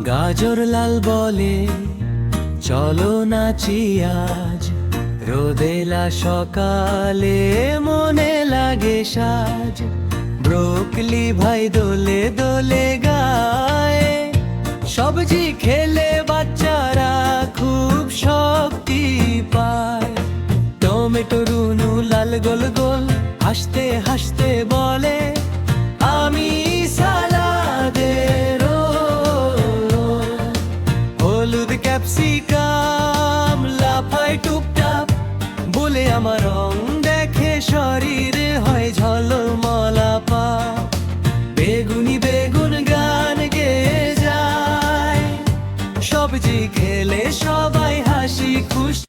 গাজর লাল বলে চলো নাচি আজ, রোদেলা সকালে মনে লাগে সাজ। ব্রোকলি ভাই দোলে দোলে গায়, সবজি খেলে বাচ্চারা খুব শক্তি পায়। টমেটো রুনু লাল গোল গোল হাসতে হাসতে বলে, আমি সালাদের হলুদ ক্যাপসিকাম লাফায় টুপটাপ বলে, আমার রং দেখে শরীরে হয় ঝলমলা পা। বেগুনি বেগুন গান গেয়ে যায়, সবজি খেলে সবাই হাসি খুশি।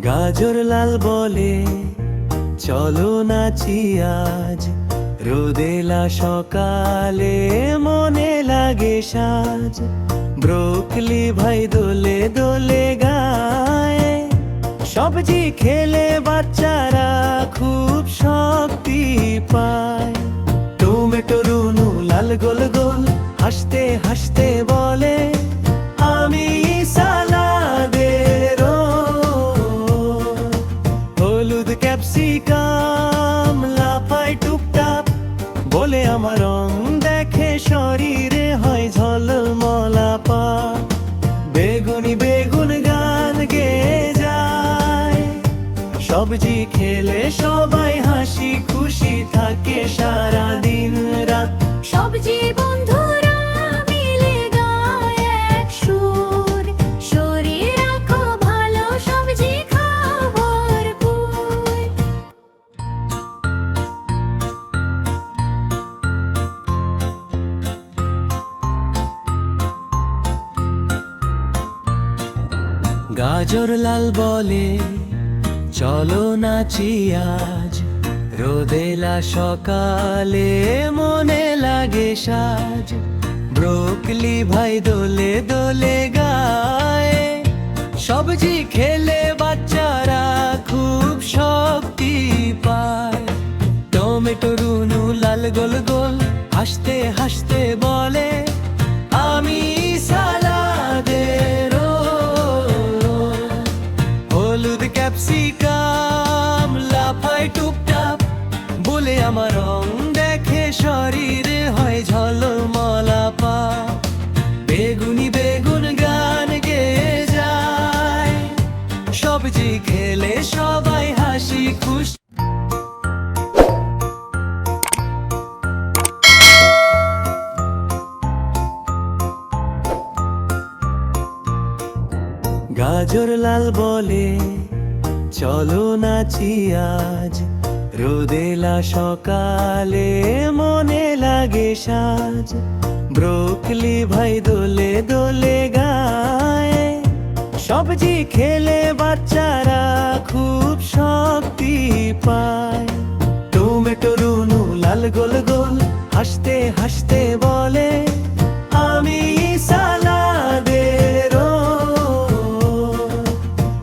গাজর লাল বলে চলো নাচি আজ, রোদেলা সকালে মনে লাগে সাজ। ব্রোকলি ভাই দোলে দোলে গায়, সবজি খেলে বাচ্চারা খুব শক্তি পায়। টমেটো রুনু লাল গোল গোল হাসতে হাসতে বলে, আমি সালাদের হলুদ ক্যাপসিকাম লাফায় টুপটাপ বলে, আমার রং দেখে শরীরে হয় ঝলমলা পা। বেগুনি বেগুন গান গেয়ে যায়, সবজি খেলে সবাই হাসি খুশি থাকে সারা দিন রাত। সবজি বন্ধুরা মিলে গায় এক সুর, শরীর রাখো ভালো সবজি খাও ভরপুর। গাজর লাল বলে চলো নাচি আজ, রোদেলা সকালে মনে লাগে সাজ। ব্রোকলি ভাই দোলে দোলে গায়, সবজি খেলে বাচ্চারা খুব শক্তি পায়। টমেটো রুনু লাল গোল গোল হাসতে হাসতে বলে, আমি সালাদের হলুদ ক্যাপসিকাম লাফায় টুপটাপ বলে, আমার রং দেখে শরীরে হয় ঝলমলা পা। বেগুনি বেগুন গান গেয়ে যায়, সবজি খেলে সবাই হাসি খুশি। গাজর লাল বলে চলো নাচি আজ, রোদেলা সকালে মনে লাগে সাজ। ব্রোকলি ভাই দোলে দোলে গায়, সবজি খেলে বাচ্চারা খুব শক্তি পায়। টমেটো রুনু লাল গোল গোল হাসতে হাসতে বলে, আমি সালাদের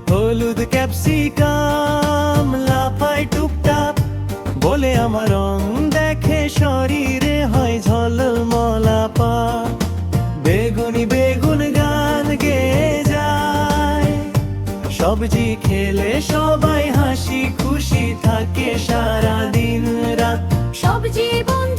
হলুদ ক্যাপসিকাম লাফায় টুপটাপ বলে, আমার রং দেখে শরীরে হয় ঝলমলা পা। বেগুনি বেগুন গান গেয়ে যায়, সবজি খেলে সবাই হাসি খুশি থাকে সারা দিন রাত। সবজি বন্ধু